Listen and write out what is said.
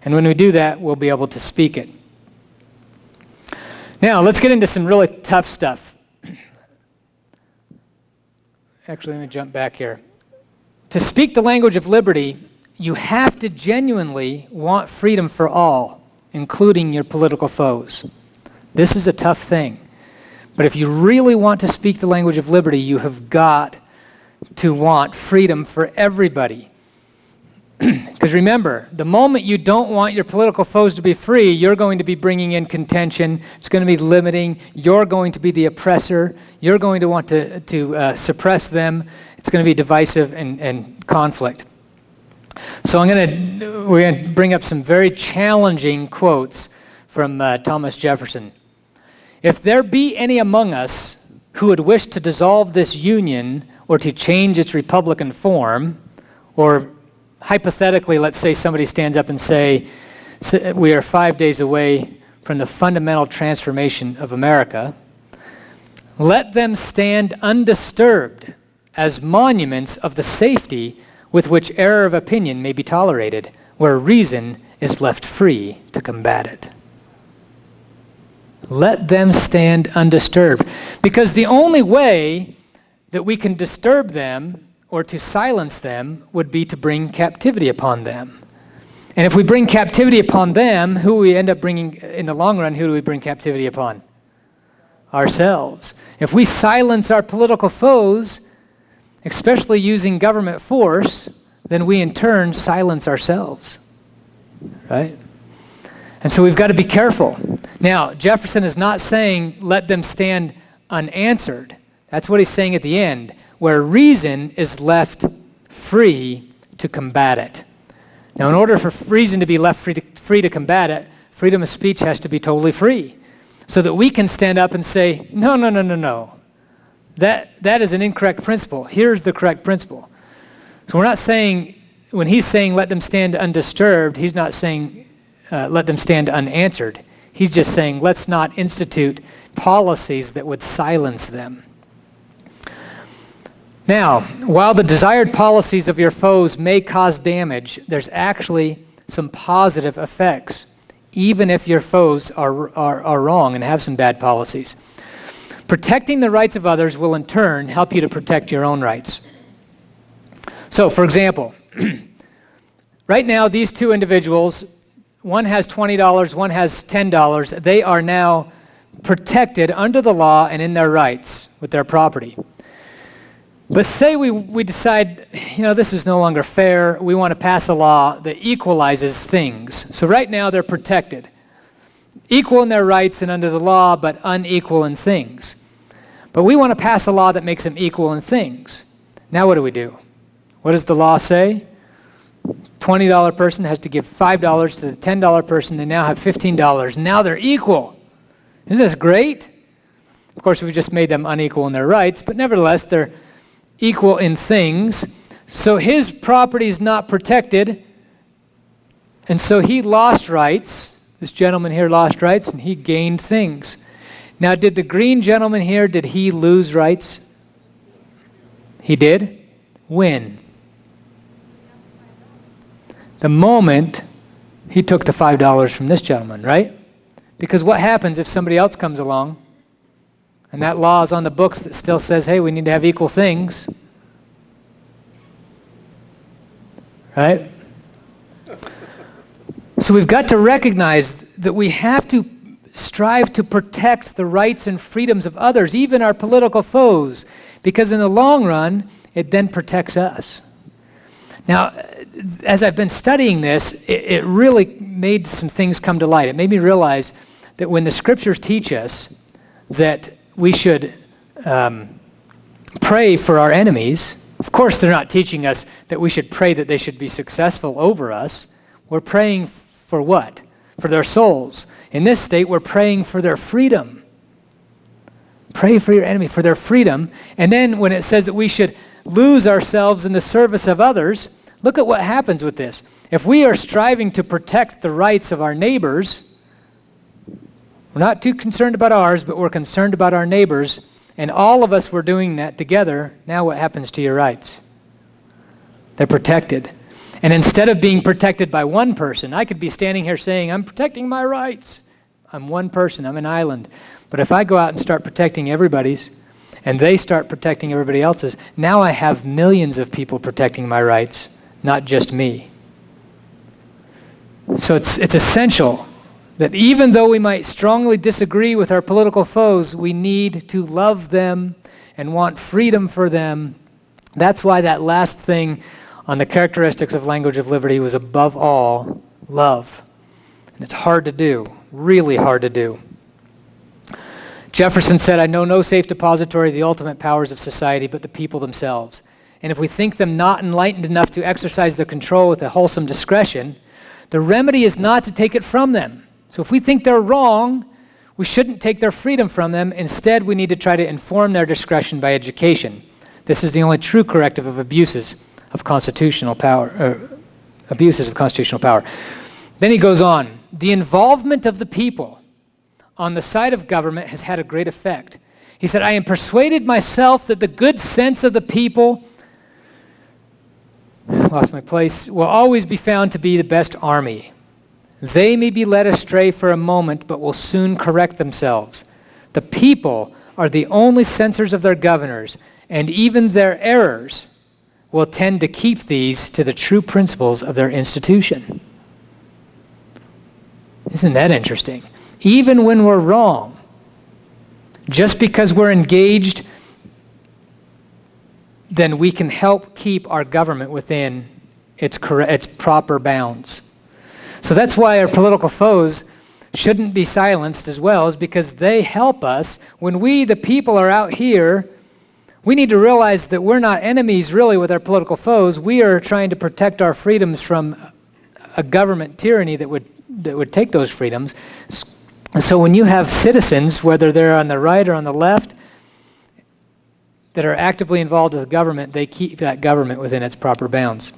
And when we do that, we'll be able to speak it. Now, let's get into some really tough stuff. Actually, let me jump back here. To speak the language of liberty, you have to genuinely want freedom for all, including your political foes. This is a tough thing. But if you really want to speak the language of liberty, you have got to want freedom for everybody. Because remember, the moment you don't want your political foes to be free, you're going to be bringing in contention. It's going to be limiting. You're going to be the oppressor. You're going to want to suppress them. It's going to be divisive and conflict. So we're going to bring up some very challenging quotes from Thomas Jefferson. If there be any among us who would wish to dissolve this union or to change its republican form, or hypothetically, let's say somebody stands up and say, we are 5 days away from the fundamental transformation of America, let them stand undisturbed as monuments of the safety with which error of opinion may be tolerated, where reason is left free to combat it. Let them stand undisturbed. Because the only way that we can disturb them or to silence them would be to bring captivity upon them. And if we bring captivity upon them, who we end up bringing, in the long run, who do we bring captivity upon? Ourselves. If we silence our political foes, especially using government force, then we in turn silence ourselves, right? And so we've got to be careful. Now, Jefferson is not saying let them stand unanswered. That's what he's saying at the end, where reason is left free to combat it. Now, in order for reason to be left free to combat it, freedom of speech has to be totally free, so that we can stand up and say, no. That is an incorrect principle. Here's the correct principle. So we're not saying, when he's saying let them stand undisturbed, he's not saying let them stand unanswered. He's just saying let's not institute policies that would silence them. Now, while the desired policies of your foes may cause damage, there's actually some positive effects, even if your foes are wrong and have some bad policies. Protecting the rights of others will in turn help you to protect your own rights. So, for example, right now these two individuals, one has $20, one has $10. They are now protected under the law and in their rights with their property. But say we decide, this is no longer fair. We want to pass a law that equalizes things. So right now they're protected. Equal in their rights and under the law, but unequal in things. But we want to pass a law that makes them equal in things. Now what do? What does the law say? $20 person has to give $5 to the $10 person. They now have $15. Now they're equal. Isn't this great? Of course, we just made them unequal in their rights, but nevertheless, they're equal in things. So his property is not protected, and so he lost rights. This gentleman here lost rights, and he gained things. Now, did the green gentleman here, did he lose rights? He did. When? The moment he took the $5 from this gentleman, right? Because what happens if somebody else comes along and that law is on the books that still says, hey, we need to have equal things, right? So we've got to recognize that we have to strive to protect the rights and freedoms of others, even our political foes, because in the long run, it then protects us. Now, as I've been studying this, it really made some things come to light. It made me realize that when the scriptures teach us that we should pray for our enemies, of course they're not teaching us that we should pray that they should be successful over us. We're praying for what? For their souls. In this state, we're praying for their freedom. Pray for your enemy, for their freedom. And then when it says that we should lose ourselves in the service of others, look at what happens with this. If we are striving to protect the rights of our neighbors, we're not too concerned about ours, but we're concerned about our neighbors, and all of us were doing that together, now what happens to your rights? They're protected. And instead of being protected by one person, I could be standing here saying, I'm protecting my rights. I'm one person, I'm an island. But if I go out and start protecting everybody's, and they start protecting everybody else's, now I have millions of people protecting my rights, not just me. So it's essential that even though we might strongly disagree with our political foes, we need to love them and want freedom for them. That's why that last thing on the characteristics of language of liberty was above all, love. And it's hard to do, really hard to do. Jefferson said, I know no safe depository of the ultimate powers of society but the people themselves. And if we think them not enlightened enough to exercise their control with a wholesome discretion, the remedy is not to take it from them. So if we think they're wrong, we shouldn't take their freedom from them. Instead, we need to try to inform their discretion by education. This is the only true corrective of abuses of constitutional power. Then he goes on, the involvement of the people on the side of government has had a great effect. He said, I am persuaded myself that the good sense of the people, lost my place, will always be found to be the best army. They may be led astray for a moment, but will soon correct themselves. The people are the only censors of their governors, and even their errors will tend to keep these to the true principles of their institution. Isn't that interesting? Even when we're wrong, just because we're engaged, then we can help keep our government within its proper bounds. So that's why our political foes shouldn't be silenced as well, is because they help us. When we, the people, are out here, we need to realize that we're not enemies really with our political foes. We are trying to protect our freedoms from a government tyranny that would take those freedoms. So when you have citizens, whether they're on the right or on the left, that are actively involved with the government, they keep that government within its proper bounds.